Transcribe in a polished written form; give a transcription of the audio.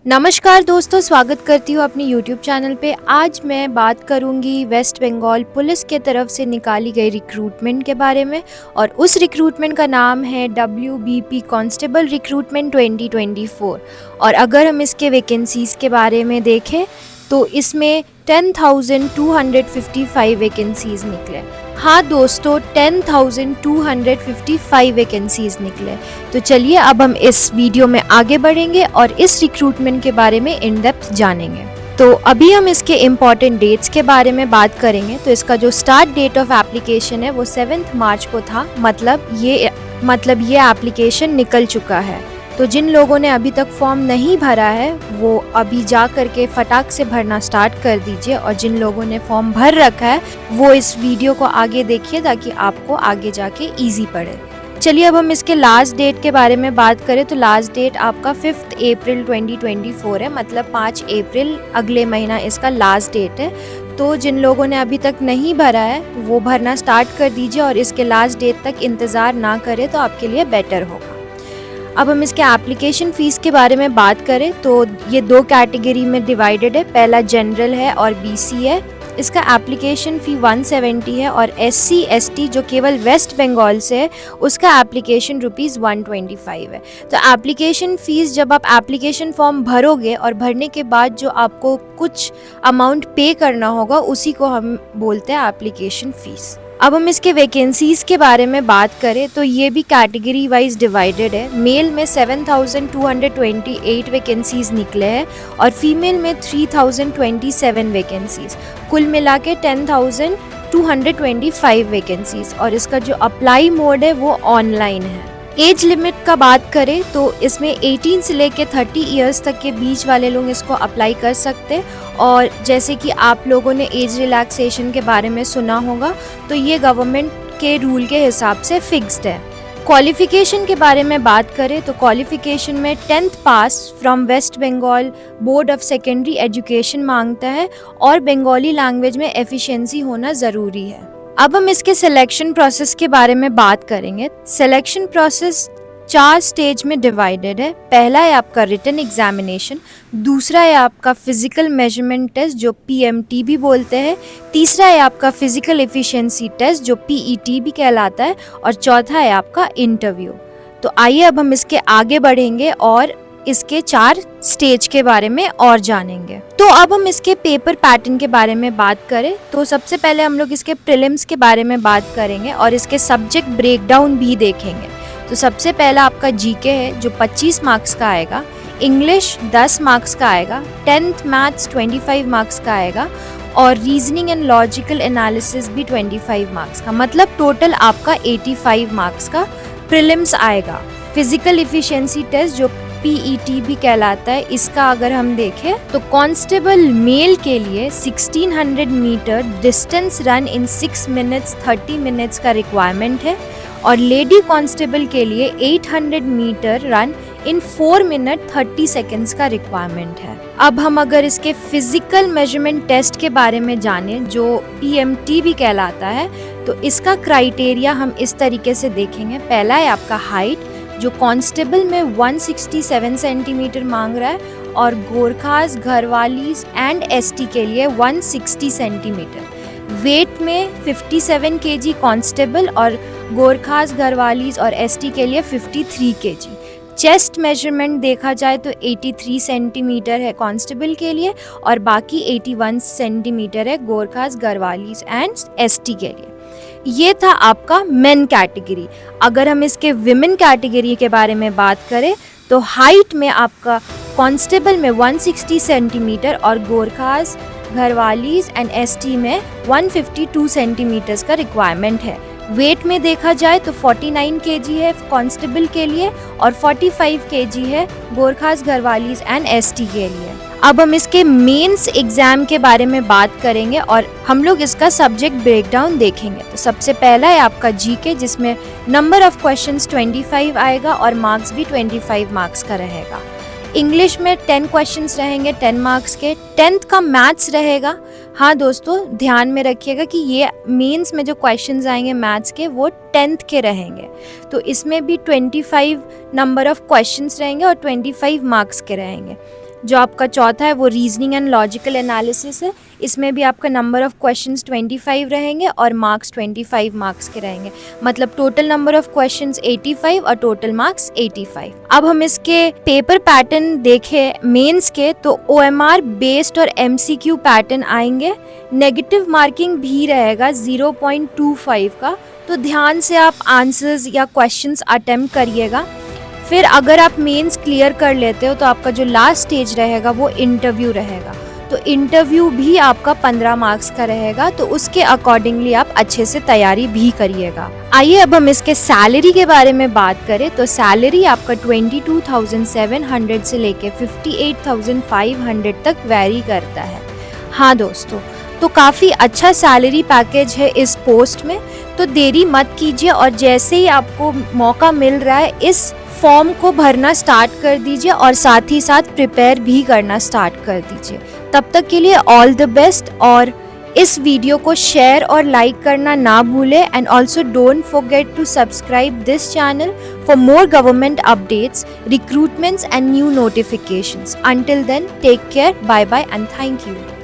नमस्कार दोस्तों, स्वागत करती हूँ अपने YouTube चैनल पे। आज मैं बात करूँगी वेस्ट बंगाल पुलिस के तरफ से निकाली गई रिक्रूटमेंट के बारे में और उस रिक्रूटमेंट का नाम है WBP कांस्टेबल रिक्रूटमेंट 2024। और अगर हम इसके वैकेंसीज़ के बारे में देखें तो इसमें 10,255 वैकेंसीज़ निकले। हाँ दोस्तों, 10,255 वैकेंसीज़ निकले। तो चलिए अब हम इस वीडियो में आगे बढ़ेंगे और इस रिक्रूटमेंट के बारे में इन डेप्थ जानेंगे। तो अभी हम इसके इम्पॉर्टेंट डेट्स के बारे में बात करेंगे। तो इसका जो स्टार्ट डेट ऑफ एप्लीकेशन है वो 7 मार्च को था। मतलब ये एप्लीकेशन निकल चुका है। तो जिन लोगों ने अभी तक फॉर्म नहीं भरा है वो अभी जा कर के फटाक से भरना स्टार्ट कर दीजिए, और जिन लोगों ने फॉर्म भर रखा है वो इस वीडियो को आगे देखिए ताकि आपको आगे जाके इजी पड़े। चलिए अब हम इसके लास्ट डेट के बारे में बात करें तो लास्ट डेट आपका 5 अप्रैल 2024 है। मतलब 5 अप्रैल अगले महीना इसका लास्ट डेट है। तो जिन लोगों ने अभी तक नहीं भरा है वो भरना स्टार्ट कर दीजिए और इसके लास्ट डेट तक इंतज़ार ना करें तो आपके लिए बेटर होगा। अब हम इसके एप्लीकेशन फ़ीस के बारे में बात करें तो ये 2 कैटेगरी में डिवाइडेड है। पहला जनरल है और BC है। इसका एप्लीकेशन फ़ी 170 है और SC ST जो केवल वेस्ट बंगाल से है उसका एप्लीकेशन ₹125 है। तो एप्लीकेशन फ़ीस जब आप एप्लीकेशन फॉर्म भरोगे और भरने के बाद जो आपको कुछ अमाउंट पे करना होगा उसी को हम बोलते हैं एप्लीकेशन फ़ीस। अब हम इसके वैकेंसीज़ के बारे में बात करें तो ये भी कैटेगरी वाइज डिवाइडेड है। मेल में 7,228 वैकेंसीज़ निकले हैं और फीमेल में 3,027 वैकेंसीज़, कुल मिला के 10,225 वैकेंसीज़। और इसका जो अप्लाई मोड है वो ऑनलाइन है। एज लिमिट का बात करें तो इसमें 18 से लेके 30 इयर्स तक के बीच वाले लोग इसको अप्लाई कर सकते हैं। और जैसे कि आप लोगों ने एज रिलैक्सेशन के बारे में सुना होगा तो ये गवर्नमेंट के रूल के हिसाब से फिक्स्ड है। क्वालिफ़िकेशन के बारे में बात करें तो क्वालिफ़िकेशन में 10th pass from West Bengal board of secondary education मांगता है और बंगाली लैंग्वेज में एफिशिएंसी होना ज़रूरी है। अब हम इसके सिलेक्शन प्रोसेस के बारे में बात करेंगे। सिलेक्शन प्रोसेस 4 स्टेज में डिवाइडेड है। पहला है आपका रिटन एग्जामिनेशन, दूसरा है आपका फिजिकल मेजरमेंट टेस्ट जो PMT भी बोलते हैं, तीसरा है आपका फिजिकल एफिशिएंसी टेस्ट जो PET भी कहलाता है, और चौथा है आपका इंटरव्यू। तो आइए अब हम इसके आगे बढ़ेंगे और इसके 4 स्टेज के बारे में और जानेंगे। तो अब हम इसके पेपर पैटर्न के बारे में बात करें तो सबसे पहले हम लोग इसके प्रीलिम्स के बारे में बात करेंगे और इसके सब्जेक्ट ब्रेकडाउन भी देखेंगे। तो सबसे पहला आपका GK है जो 25 मार्क्स का आएगा, इंग्लिश 10 मार्क्स का आएगा, 10th मैथ्स 25 मार्क्स का आएगा और रीजनिंग एंड लॉजिकल एनालिसिस भी 25 मार्क्स का। मतलब टोटल आपका 85 मार्क्स का प्रीलिम्स आएगा। फिजिकल एफिशिएंसी टेस्ट जो PET भी कहलाता है, इसका अगर हम देखें तो कांस्टेबल मेल के लिए 1600 metre distance run in 6 minutes 30 minutes का रिक्वायरमेंट है और लेडी कांस्टेबल के लिए 800 metre run in 4 minute 30 seconds का रिक्वायरमेंट है। अब हम अगर इसके फिजिकल मेजरमेंट टेस्ट के बारे में जानें जो PMT भी कहलाता है तो इसका क्राइटेरिया हम इस तरीके से देखेंगे। पहला है आपका हाइट जो कांस्टेबल में 167 सेंटीमीटर मांग रहा है और गोरखास घरवालीज एंड ST के लिए 160 सेंटीमीटर। वेट में 57 kg कांस्टेबल और गोरखास घरवालीज और ST के लिए 53 kg। चेस्ट मेजरमेंट देखा जाए तो 83 सेंटीमीटर है कांस्टेबल के लिए और बाकी 81 सेंटीमीटर है गोरखास घरवालीज एंड ST के लिए। ये था आपका मेन कैटेगरी। अगर हम इसके विमेन कैटेगरी के बारे में बात करें तो हाइट में आपका कांस्टेबल में 160 सेंटीमीटर और गोरखास घरवालीज एंड ST में 152 सेंटीमीटर्स का रिक्वायरमेंट है। वेट में देखा जाए तो 49 kg है कांस्टेबल के लिए और 45 kg है गोरखास घरवालीज एंड ST के लिए। अब हम इसके मेंस एग्जाम के बारे में बात करेंगे और हम लोग इसका सब्जेक्ट ब्रेकडाउन देखेंगे। तो सबसे पहला है आपका GK जिसमें नंबर ऑफ क्वेश्चंस 25 आएगा और मार्क्स भी 25 मार्क्स का रहेगा। इंग्लिश में 10 क्वेश्चंस रहेंगे 10 मार्क्स के। 10th का मैथ्स रहेगा। हाँ दोस्तों, ध्यान में रखिएगा कि ये मेंस में जो क्वेश्चंस आएंगे मैथ्स के वो 10th के रहेंगे। तो इसमें भी 25 नंबर ऑफ क्वेश्चंस रहेंगे और 25 मार्क्स के रहेंगे। जो आपका चौथा है वो रीजनिंग एंड लॉजिकल एनालिसिस है। इसमें भी आपका नंबर ऑफ क्वेश्चंस 25 रहेंगे और मार्क्स 25 मार्क्स के रहेंगे, मतलब टोटल नंबर ऑफ क्वेश्चंस 85 और टोटल मार्क्स 85। अब हम इसके पेपर पैटर्न देखें मेंस के, तो OMR बेस्ड और MCQ पैटर्न आएंगे। नेगेटिव मार्किंग भी रहेगा 0.25 का, तो ध्यान से आप आंसर्स या क्वेश्चंस अटेम्प्ट करिएगा। फिर अगर आप मेंस क्लियर कर लेते हो तो आपका जो लास्ट स्टेज रहेगा वो इंटरव्यू रहेगा। तो इंटरव्यू भी आपका 15 मार्क्स का रहेगा, तो उसके अकॉर्डिंगली आप अच्छे से तैयारी भी करिएगा। आइए अब हम इसके सैलरी के बारे में बात करें। तो सैलरी आपका 22,700 से लेके 58,500 तक वेरी करता है। हाँ दोस्तों, तो काफ़ी अच्छा सैलरी पैकेज है इस पोस्ट में, तो देरी मत कीजिए और जैसे ही आपको मौका मिल रहा है इस फॉर्म को भरना स्टार्ट कर दीजिए और साथ ही साथ प्रिपेयर भी करना स्टार्ट कर दीजिए। तब तक के लिए ऑल द बेस्ट, और इस वीडियो को शेयर और लाइक करना ना भूलें। And also don't forget to subscribe this channel for more government updates, recruitments and new notifications. Until then, take care, bye bye and thank you.